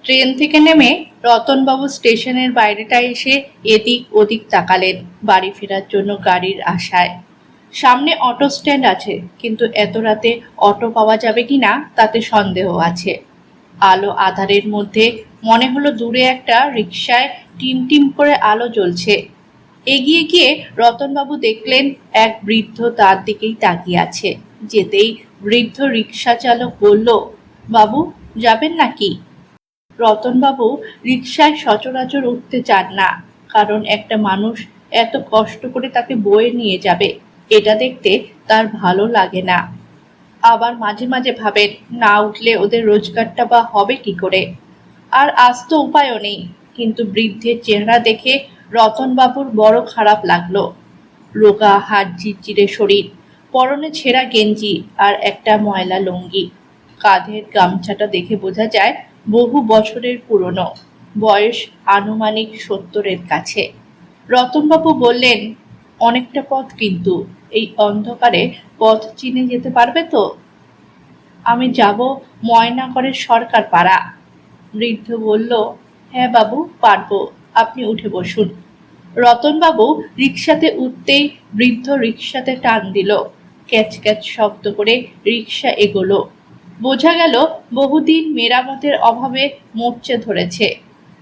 Train থেকে নেমে রতনবাবু স্টেশনের বাইরেটায় এসে এদিক ওদিক তাকালেন বাড়ি ফেরার জন্য গাড়ির আশায়। সামনে অটো স্ট্যান্ড আছে, কিন্তু এত রাতে অটো পাওয়া যাবে কিনা তাতে সন্দেহ আছে। আলো আঁধারের মধ্যে মনে হলো দূরে একটা রিকশায় টিম টিম করে আলো জ্বলছে। এগিয়ে গিয়ে রতনবাবু দেখলেন এক বৃদ্ধ তার দিকেই তাকিয়ে আছে। যেতেই বৃদ্ধ রিকশা চালক বলল, বাবু, যাবেন নাকি? রতনবাবু রিকশায় সচরাচর উঠতে চান না, কারণ একটা মানুষ এত কষ্ট করে তাকে বয়ে নিয়ে যাবে এটা দেখতে তার ভালো লাগে না। আবার মাঝে মাঝে ভাবেন, না উঠলে ওদের রোজগারটা বা হবে কি করে। আর আজ তো উপায়ও নেই। কিন্তু বৃদ্ধের চেহারা দেখে রতনবাবুর বড় খারাপ লাগলো। রোগা হাড় চিরচিরে শরীর, পরনে ছেঁড়া গেঞ্জি আর একটা ময়লা লুঙ্গি। কাঁধের গামছাটা দেখে বোঝা যায় বহু বছরের পুরনো, বয়স আনুমানিক 70-এর কাছে। রতনবাবু বললেন, অনেকটা পথ, কিন্তু এই অন্ধকারে পথ চিনে যেতে পারবে তো? আমি যাব ময়নাগড়ের সরকার পাড়া। বৃদ্ধ বলল, হ্যাঁ বাবু, পারবো, আপনি উঠে বসুন। রতনবাবু রিকশাতে উঠতেই বৃদ্ধ রিকশাতে টান দিল। ক্যাচ ক্যাচ শব্দ করে রিকশা এগোলো। বোঝা গেল বহুদিন মেরামতের অভাবে মরচে ধরেছে।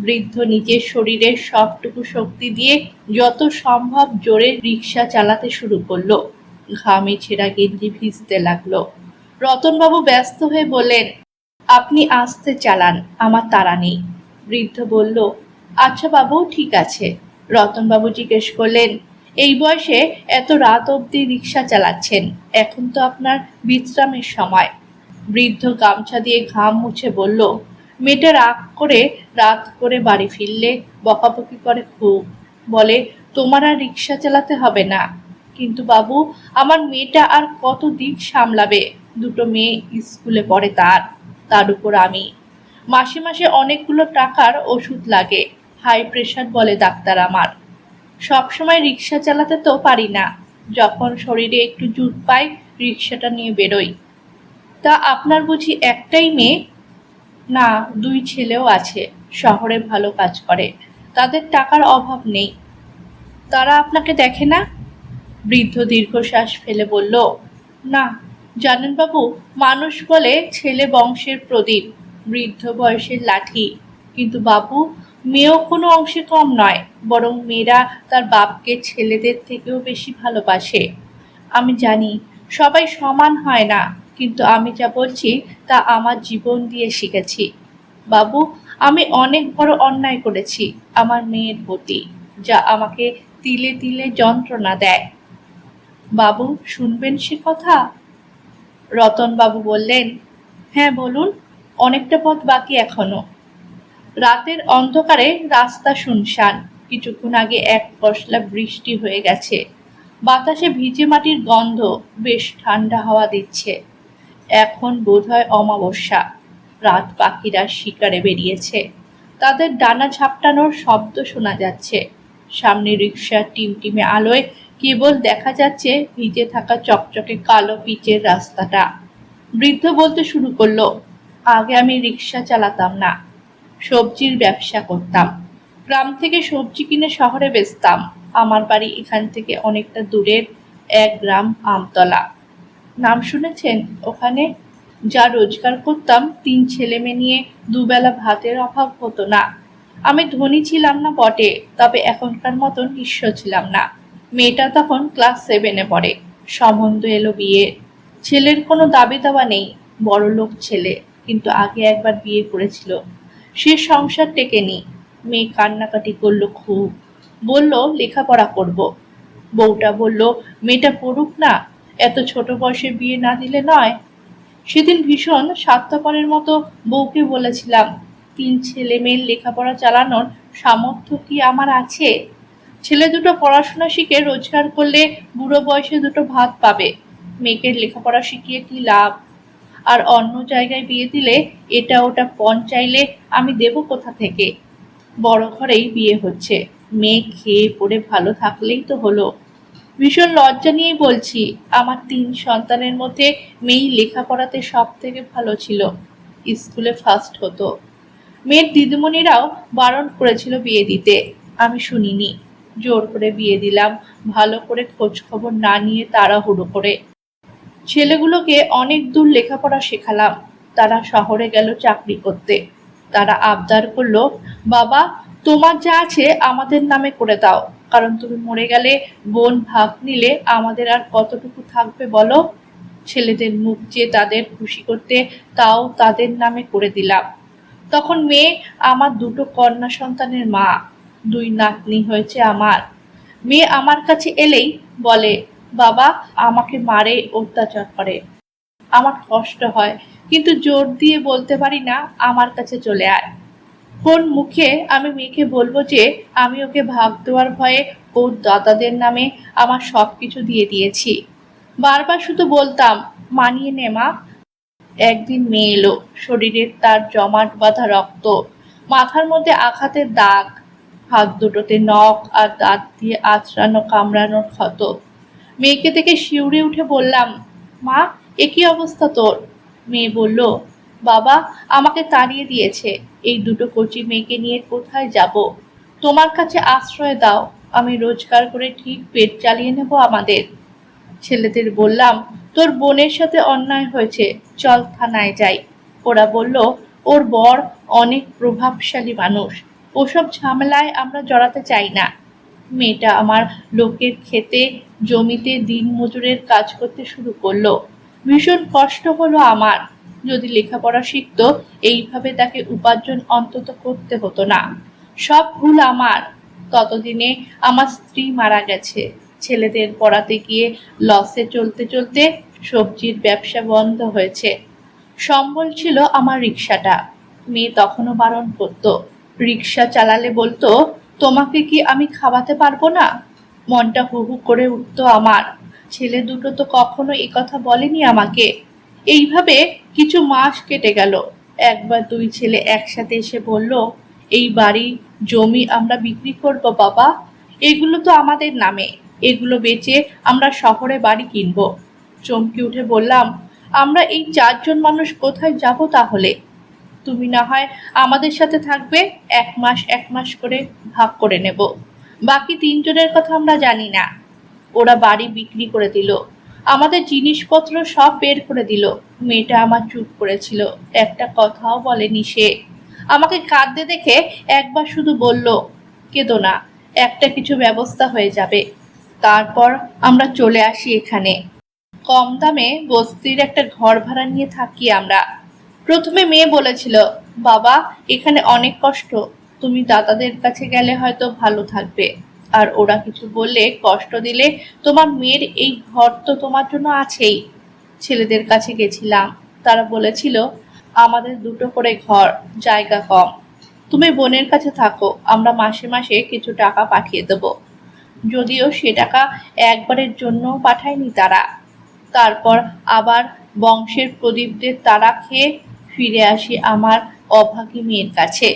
বৃদ্ধ নিজের শরীরের সবটুকু শক্তি দিয়ে যত সম্ভব জোরে রিকশা চালাতে শুরু করলো। ঘামে ছেঁড়া গেঞ্জি ভিজতে লাগলো। রতনবাবু ব্যস্ত হয়ে বললেন, আপনি আস্তে চালান, আমার তাড়া নেই। বৃদ্ধ বলল, আচ্ছা বাবু, ঠিক আছে। রতনবাবু জিজ্ঞেস করলেন, এই বয়সে এত রাত অবধি রিকশা চালাচ্ছেন, এখন তো আপনার বিশ্রামের সময়। বৃদ্ধ গামছা দিয়ে ঘাম মুছে বলল, মেয়েটা রাগ করে রাত করে বাড়ি ফিরলে বকাবকি করে খুব, বলে তোমার আর রিকশা চালাতে হবে না। কিন্তু বাবু, আমার মেয়েটা আর কত দিক সামলাবে? দুটো মেয়ে স্কুলে পড়ে, তার উপর আমি। মাসে মাসে অনেকগুলো টাকার ওষুধ লাগে, হাই প্রেশার বলে ডাক্তার আমার। সবসময় রিকশা চালাতে তো পারি না, যখন শরীরে একটু জুত পাই রিকশাটা নিয়ে বেরোই। তা আপনার বুঝি একটাই মেয়ে? না, দুই ছেলেও আছে, শহরে ভালো কাজ করে, তাদের টাকার অভাব নেই। তারা আপনাকে দেখে না? বৃদ্ধ দীর্ঘশ্বাস ফেলে বলল, না। জানেন বাবু, মানুষ বলে ছেলে বংশের প্রদীপ, বৃদ্ধ বয়সের লাঠি। কিন্তু বাবু, মেয়েও কোনো অংশে কম নয়, বরং মেয়েরা তার বাপকে ছেলেদের থেকেও বেশি ভালোবাসে। আমি জানি সবাই সমান হয় না, কিন্তু আমি যা বলছি তা আমার জীবন দিয়ে শিখেছি। বাবু, আমি অনেক বড় অন্যায় করেছি আমার মেয়ের প্রতি, যা আমাকে তিলে তিলে যন্ত্রণা দেয়। বাবু, শুনবেন সে কথা? রতনবাবু বললেন, হ্যাঁ বলুন, অনেকটা পথ বাকি এখনো। রাতের অন্ধকারে রাস্তা শুনশান। কিছুক্ষণ আগে এক পশলা বৃষ্টি হয়ে গেছে। বাতাসে ভিজে মাটির গন্ধ, বেশ ঠান্ডা হাওয়া দিচ্ছে। এখন বোধহয় অমাবস্যা। রাত পাখিরা শিকারে বেরিয়েছে, তাদের ডানা ঝাপটানোর শব্দ শোনা যাচ্ছে। সামনে রিকশার টিমটিমে আলোয় কেবল দেখা যাচ্ছে ভিজে থাকা চকচকে কালো পিচের রাস্তাটা। বৃদ্ধ বলতে শুরু করলো, আগে আমি রিকশা চালাতাম না, সবজির ব্যবসা করতাম। গ্রাম থেকে সবজি কিনে শহরে বেচতাম। আমার বাড়ি এখান থেকে অনেকটা দূরের এক গ্রাম আমতলা, নাম শুনেছেন? ওখানে যা রোজগার করতাম, 3 ছেলেমেয়ে নিয়ে দুবেলা ভাতের অভাব হতো না। আমি ধনী ছিলাম না বটে, তবে এখনকার মতন নিঃস্ব ছিলাম না। মেয়েটা তখন ক্লাস 7-এ পড়ে। সম্বন্ধ এলো বিয়ের। ছেলের কোনো দাবি দাওয়া নেই, বড়লোক ছেলে, কিন্তু আগে একবার বিয়ে করেছিল। সে সংসার টেকেনি। মেয়ে কান্নাকাটি করলো খুব, বলল লেখাপড়া করব। বউটা বলল, মেয়েটা পড়ুক না, এত ছোট বয়সে বিয়ে না দিলে নয়। সেদিন ভীষণ স্বার্থপরের মতো বউকে বলেছিলাম, 3 ছেলে মেয়ের লেখাপড়া চালানোর সামর্থ্য কি আমার আছে? ছেলে দুটো পড়াশোনা শিখে রোজগার করলে বুড়ো বয়সে দুটো ভাত পাবে। মেয়েকে লেখাপড়া শিখিয়ে কি লাভ? আর অন্য জায়গায় বিয়ে দিলে এটা ওটা পণ চাইলে আমি দেব কোথা থেকে? বড় ঘরেই বিয়ে হচ্ছে, মেয়ে খেয়ে পড়ে ভালো থাকলেই তো হলো। ভীষণ লজ্জা নিয়েই বলছি, আমার 3 সন্তানের মধ্যে মেয়েই লেখাপড়াতে সব থেকে ভালো ছিল, স্কুলে ফার্স্ট হতো। মেয়ের দিদিমণিরাও বারণ করেছিল বিয়ে দিতে, আমি শুনিনি। জোর করে বিয়ে দিলাম, ভালো করে খোঁজ খবর না নিয়ে তাড়াহুড়ো করে। ছেলেগুলোকে অনেক দূর লেখাপড়া শেখালাম, তারা শহরে গেল চাকরি করতে। তারা আবদার করলো, বাবা তোমার যা আছে আমাদের নামে করে দাও, কারণ তুমি মরে গেলে বোন ভাগ নিলে আমাদের আর কতটুকু থাকবে বলো। ছেলেদের মুখ চেয়ে তাদের খুশি করতে তাও তাদের নামে করে দিলাম। তখন মেয়ে আমার দুটো কন্যা সন্তানের মা, দুই নাতনি হয়েছে আমার। মেয়ে আমার কাছে এলেই বলে, বাবা আমাকে মারে, অত্যাচার করে, আমার কষ্ট হয়, কিন্তু জোর দিয়ে বলতে পারি না আমার কাছে চলে আয়। কোন মুখে আমি মেয়েকে বলবো যে আমি ওকে ভাগ দেওয়ার ভয়ে ওর দাদাদের নামে আমার সব কিছু দিয়ে দিয়েছি। বারবার শুধু বলতাম, মানিয়ে নে মা। একদিন মেয়ে এলো, শরীরের তার জমাট বাঁধা রক্ত, মাথার মধ্যে আঘাতের দাগ, হাত দুটোতে নখ আর দাঁত দিয়ে আঁচড়ানো কামড়ানোর ক্ষত। মেয়েকে দেখে শিউরে উঠে বললাম, মা এ কি অবস্থা তোর? মেয়ে বলল, বাবা আমাকে তাড়িয়ে দিয়েছে, এই দুটো কচি মেয়েকে নিয়ে কোথায় যাব? তোমার কাছে আশ্রয় দাও, আমি রোজগার করে ঠিক পেট চালিয়ে নেব আমাদের। ছেলেদের বললাম, তোর বোনের সাথে অন্যায় হয়েছে, চল থানায় যাই। ওরা বলল, ওর বর অনেক প্রভাবশালী মানুষ, ওসব ঝামেলায় আমরা জড়াতে চাই না। মেয়েটা আমার লোকের খেতে জমিতে দিন মজুরের কাজ করতে শুরু করলো। ভীষণ কষ্ট হলো আমার। যদি লেখাপড়া শিখতো, এইভাবে তাকে উপার্জন অন্তত করতে হতো না। সব ভুল আমার। ততদিনে আমার স্ত্রী মারা গেছে। ছেলেদের পড়াতে গিয়ে লসে চলতে চলতে সবজির ব্যবসা বন্ধ হয়েছে। সম্বল ছিল আমার রিক্সাটা। মেয়ে তখনও বারণ করতো, রিক্সা চালালে বলতো, তোমাকে কি আমি খাওয়াতে পারবো না? মনটা হু হু করে উঠতো আমার। ছেলে দুটো তো কখনো এ কথা বলেনি আমাকে। এইভাবে কিছু মাস কেটে গেল। একবার দুই ছেলে একসাথে এসে বলল, এই বাড়ি জমি আমরা বিক্রি করব বাবা, এগুলো তো আমাদের নামে, এগুলো বেচে আমরা শহরে বাড়ি কিনবো। চমকে উঠে বললাম, আমরা এই চারজন মানুষ কোথায় যাব তাহলে? তুমি না হয় আমাদের সাথে থাকবে, এক মাস করে ভাগ করে নেব। বাকি তিনজনের কথা আমরা জানি না। ওরা বাড়ি বিক্রি করে দিল, আমাদের জিনিসপত্র সব বের করে দিল। মেয়েটা আমার চুপ করেছিল, একটা কথাও বলেনি সে। আমাকে কাঁদতে দেখে একবার শুধু বলল, কেঁদো না, একটা কিছু ব্যবস্থা হয়ে যাবে। তারপর আমরা চলে আসি এখানে। কম দামে বস্তির একটা ঘর ভাড়া নিয়ে থাকি আমরা। প্রথমে মেয়ে বলেছিল, বাবা এখানে অনেক কষ্ট, তুমি দাদাদের কাছে গেলে হয়তো ভালো থাকবে। আর ওরা কিছু বললে, কষ্ট দিলে, তোমার মেয়ের এই ঘর তো তোমার জন্য আছেই। ছেলেদের কাছে গেছিলাম, তারা বলেছিল, আমাদের দুটো করে ঘর, জায়গা কম, তুমি বোনের কাছে থাকো, আমরা মাসে মাসে কিছু টাকা পাঠিয়ে দেবো। যদিও সে টাকা একবারের জন্য পাঠায়নি তারা। তারপর আবার বংশের প্রদীপদের তাড়া খেয়ে ফিরে আসি আমার অভাগী মেয়ের কাছে।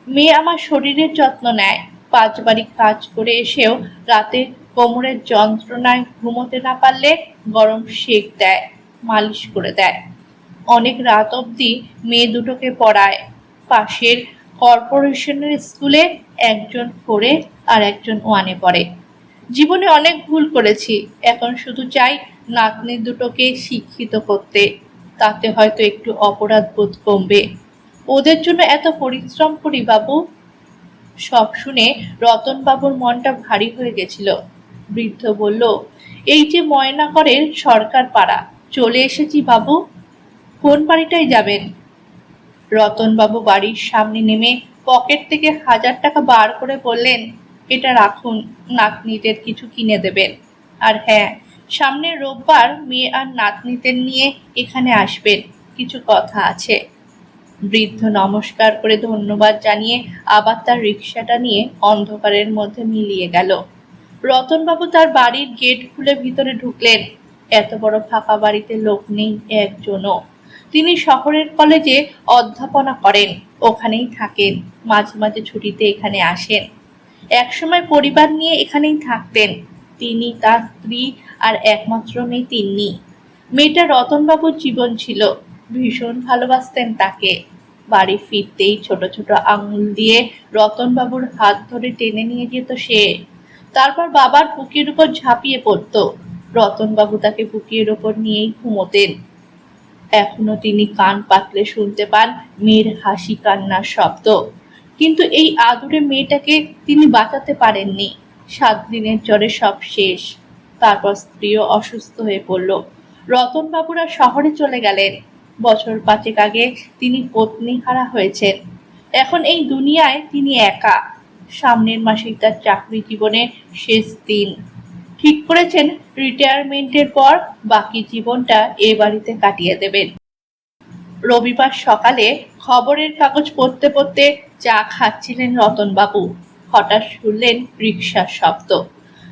মেয়ে আমার শরীরের যত্ন নেয়, 5 বাড়ি কাজ করে এসেও রাতে কোমরের যন্ত্রণায় ঘুমোতে না পারলে গরম সেক দেয়, মালিশ করে দেয়। অনেক রাত অবধি মেয়ে দুটোকে পড়ায়। পাশের কর্পোরেশনের স্কুলে একজন 4-এ আর একজন 1-এ পড়ে। জীবনে অনেক ভুল করেছি, এখন শুধু চাই নাতনি দুটোকে শিক্ষিত করতে, তাতে হয়তো একটু অপরাধ বোধ কমবে। ওদের জন্য এত পরিশ্রম করি বাবু। সব শুনে রতনবাবুর মনটা ভারী হয়ে গেছিল। বৃদ্ধ বলল, এই যে ময়নাগড়ের সরকার পাড়া, চলে এসেছি বাবু। কোন বাড়িটায় যাবেন? রতনবাবু বাড়ির সামনে নেমে পকেট থেকে 1000 টাকা বার করে বললেন, এটা রাখুন, নাতনিদের কিছু কিনে দেবেন। আর হ্যাঁ, সামনের রোববার মেয়ে আর নাতনিদের নিয়ে এখানে আসবেন, কিছু কথা আছে। বৃদ্ধ নমস্কার করে ধন্যবাদ জানিয়ে আবার তার রিকশাটা নিয়ে অন্ধকারের মধ্যে মিলিয়ে গেল। রতনবাবু তার বাড়ির গেট খুলে ভিতরে ঢুকলেন। এত বড় ফাঁকা বাড়িতে লোক নেই একজনও। তিনি শহরের কলেজে অধ্যাপনা করেন, ওখানেই থাকেন, মাঝে মাঝে ছুটিতে এখানে আসেন। একসময় পরিবার নিয়ে এখানেই থাকতেন তিনি, তার স্ত্রী আর একমাত্র মেয়ে তিন্নি। মেয়েটা রতনবাবুর জীবন ছিল, ভীষণ ভালোবাসতেন তাকে। বাড়ি ফিরতেই ছোট ছোট আঙুল দিয়ে রতনবাবুর হাত ধরে টেনে নিয়ে যেত সে। তারপর বাবার বুকের উপর ঝাঁপিয়ে পড়তো। রতনবাবু তাকে বুকের ওপর নিয়েই ঘুমোতেন। এখনো তিনি কান পাতলে শুনতে পান মেয়ের হাসি কান্নার শব্দ। কিন্তু এই আদুরে মেয়েটাকে তিনি বাঁচাতে পারেননি। 7 দিনের জ্বরে সব শেষ। তারপর স্ত্রীও অসুস্থ হয়ে পড়ল। রতনবাবুরা শহরে চলে গেলেন। বছর 5 আগে তিনি পত্নীহারা হয়েছেন। এখন এই দুনিয়ায় তিনি একা। সামনের মাসেই তার চাকরি জীবনের শেষ দিন। ঠিক করেছেন রিটায়ারমেন্টের পর বাকি জীবনটা এ বাড়িতে কাটিয়ে দেবেন। রবিবার সকালে খবরের কাগজ পড়তে পড়তে চা খাচ্ছিলেন রতনবাবু। হঠাৎ শুনলেন রিকশার শব্দ।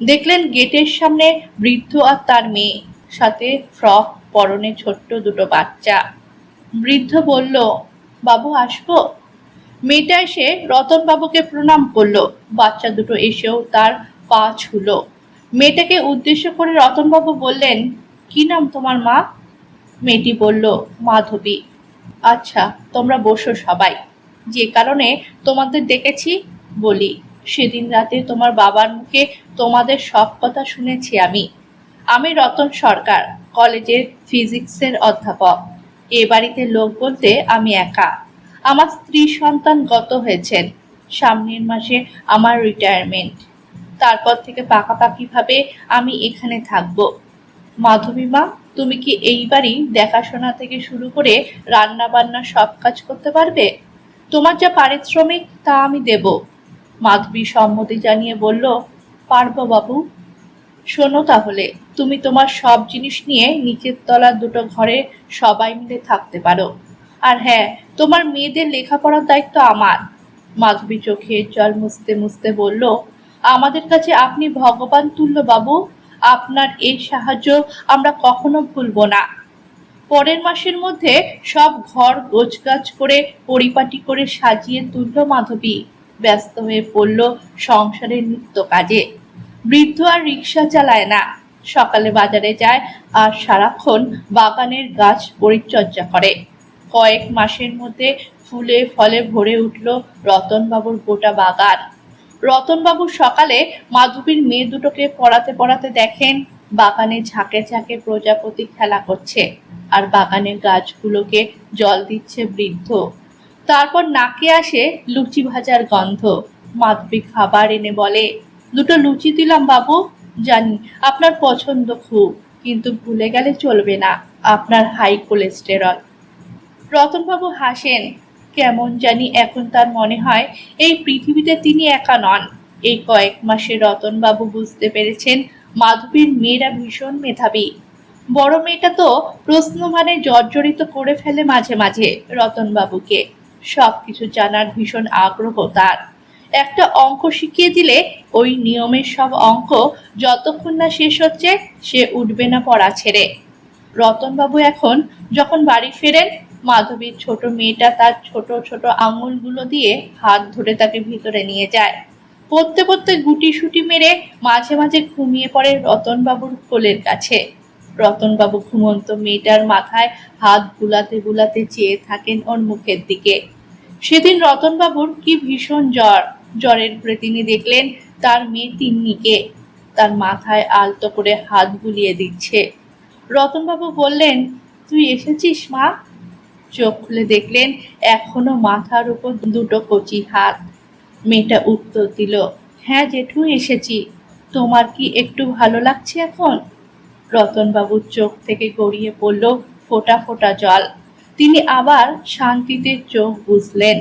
দেখলেন গেটের সামনে বৃদ্ধ আর তার মেয়ে, সাথে ফ্রক পরনে ছোট্ট দুটো বাচ্চা। বৃদ্ধ বলল, বাবু আসবো? মেয়েটা এসে রতনবাবুকে প্রণাম করলো। বাচ্চা দুটো এসেও তার পা ছুলো। মেয়েটাকে উদ্দেশ্য করে রতনবাবু বললেন, কি নাম তোমার মা? মেয়েটি বলল, মাধবী। আচ্ছা, তোমরা বসো সবাই। যে কারণে তোমাদের ডেকেছি বলি। সেদিন রাতে তোমার বাবার মুখে তোমাদের সব কথা শুনেছি আমি। আমি রতন সরকার, কলেজের ফিজিক্সের অধ্যাপক। এ বাড়িতে লোক বলতে আমি একা। আমার স্ত্রী সন্তান গত হয়েছেন। সামনের মাসে আমার রিটায়ারমেন্ট। তারপর থেকে পাকাপাকিভাবে আমি এখানে থাকবো। মাধবী মা, তুমি কি এই বাড়ি দেখাশোনা থেকে শুরু করে রান্না বান্না সব কাজ করতে পারবে? তোমার যা পারিশ্রমিক তা আমি দেব। মাধবী সম্মতি জানিয়ে বলল, পারবো বাবু। শোনো তাহলে, তুমি তোমার সব জিনিস নিয়ে নিচের তলার দুটো ঘরে সবাই মিলে থাকতে পারো। আর হ্যাঁ, তোমার মেয়েদের লেখাপড়ার দায়িত্ব আমার। মাধবী চোখে জল মুছতে মুছতে বলল, আমাদের কাছে আপনি ভগবান তুল্য বাবু। আপনার এই সাহায্য আমরা কখনো ভুলব না। পরের মাসের মধ্যে সব ঘর গোছগাছ করে পরিপাটি করে সাজিয়ে তুলল মাধবী। ব্যস্ত হয়ে পড়ল সংসারের নিত্য কাজে। বৃদ্ধ আর রিক্সা চালায় না। সকালে বাজারে যায় আর সারাক্ষণ বাগানের গাছ পরিচর্যা করে। কয়েক মাসের মধ্যে ফুলে ফলে ভরে উঠল রতনবাবুর গোটা বাগান। রতনবাবু সকালে মাধবীর মেয়ে দুটোকে পড়াতে পড়াতে দেখেন বাগানে ঝাঁকে ঝাঁকে প্রজাপতি খেলা করছে আর বাগানের গাছগুলোকে জল দিচ্ছে বৃদ্ধ। তারপর নাকে আসে লুচি ভাজার গন্ধ। মাধবী খাবার এনে বলে, দুটো লুচি দিলাম বাবু। জানি আপনার পছন্দ খুব, কিন্তু ভুলে গেলে চলবে না, আপনার হাই কোলেস্টেরল। রতনবাবু হাসেন। কেমন জানি এখন তার মনে হয় এই পৃথিবীতে তিনি একা নন। এই কয়েক মাসে রতনবাবু বুঝতে পেরেছেন মাধবীর মেয়েরা ভীষণ মেধাবী। বড় মেয়েটা তো প্রশ্নমানে জর্জরিত করে ফেলে মাঝে মাঝে রতনবাবুকে। সবকিছু জানার ভীষণ আগ্রহ তার। একটা অঙ্ক শিখিয়ে দিলে ওই নিয়মের সব অঙ্ক যতক্ষণ না শেষ হচ্ছে সে উঠবে না পড়া ছেড়ে। রতনবাবু এখন যখন বাড়ি ফেরেন, মাধবীর ছোট মেয়েটা তার ছোট ছোট আঙুলগুলো দিয়ে হাত ধরে তাকে ভিতরে নিয়ে যায়। পড়তে পড়তে গুটিসুটি মেরে মাঝে মাঝে ঘুমিয়ে পড়ে রতনবাবুর কোলের কাছে। রতনবাবু ঘুমন্ত মেয়েটার মাথায় হাত বুলাতে বুলাতে চেয়ে থাকেন ওর মুখের দিকে। সেদিন রতনবাবুর কি ভীষণ জ্বর। জ্বরের ঘরে তিনি দেখলেন তার মেয়ে তিন্নিকে তার মাথায় আলতো করে হাত বুলিয়ে দিচ্ছে। রতনবাবু বললেন, তুই এসেছিস মা? চোখ খুলে দেখলেন এখনো মাথার উপর দুটো কচি হাত। মেয়েটা উত্তর দিল, হ্যাঁ জেঠু এসেছি। তোমার কি একটু ভালো লাগছে এখন? রতনবাবুর চোখ থেকে গড়িয়ে পড়ল ফোঁটা ফোঁটা জল। তিনি আবার শান্তিতে চোখ বুঝলেন।